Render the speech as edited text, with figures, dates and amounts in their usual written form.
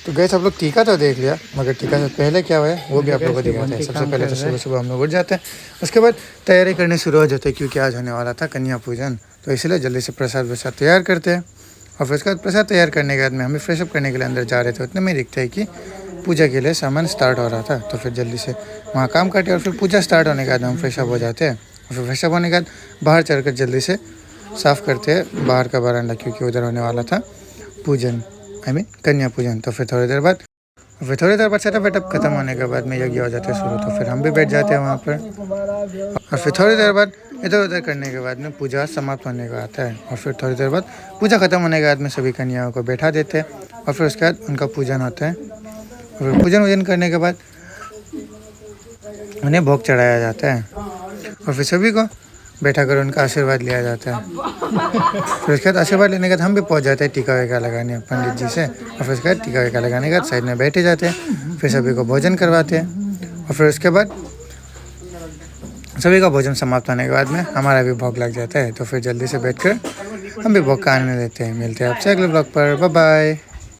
तो गए सब लोग टीका तो देख लिया, मगर टीका से पहले क्या हुआ है वो भी आप लोगों को दिखाते हैं। सबसे पहले तो सुबह सुबह हम लोग उठ जाते हैं, उसके बाद तैयारी करनी शुरू हो जाते हैं क्योंकि आज होने वाला था कन्या पूजन। तो इसलिए जल्दी से प्रसाद वसाद तैयार करते हैं और फिर उसके बाद प्रसाद तैयार करने के बाद में हमें फ्रेशअप करने के लिए अंदर जा रहे थे। उतने में दिखता है कि पूजा के लिए सामान स्टार्ट हो रहा था। तो फिर जल्दी से वहाँ काम काटे और फिर पूजा स्टार्ट होने के बाद हम फ्रेशअप हो जाते हैं और फिर फ्रेशअप होने के बाद बाहर चढ़कर जल्दी से साफ़ करते हैं बाहर का बरामदा क्योंकि उधर होने वाला था पूजन, आई मीन कन्या पूजन। तो फिर थोड़ी देर बाद सेटअप वेटअप खत्म होने के बाद में यज्ञ हो जाते हैं शुरू। तो फिर हम भी बैठ जाते हैं वहाँ पर और फिर थोड़ी देर बाद इधर उधर करने के बाद में पूजा समाप्त होने का आता है और फिर थोड़ी देर बाद पूजा खत्म होने के बाद में सभी कन्याओं को बैठा देते हैं और फिर उसके बाद उनका पूजन होता है और फिर पूजन वूजन करने के बाद उन्हें भोग चढ़ाया जाता है और फिर सभी को बैठा कर उनका आशीर्वाद लिया जाता है। फिर उसके बाद आशीर्वाद लेने के बाद हम भी पहुंच जाते हैं टीका वेका लगाने पंडित जी से और फिर उसके बाद टीका वेका लगाने के बाद साइड में बैठे जाते हैं, फिर सभी को भोजन करवाते हैं और फिर उसके बाद सभी का भोजन समाप्त होने के बाद में हमारा भी भोग लग जाता है। तो फिर जल्दी से बैठकर हम भी भोग का आनंद लेते हैं। मिलते हैं आपसे अगले ब्लॉग पर, बाय बाय।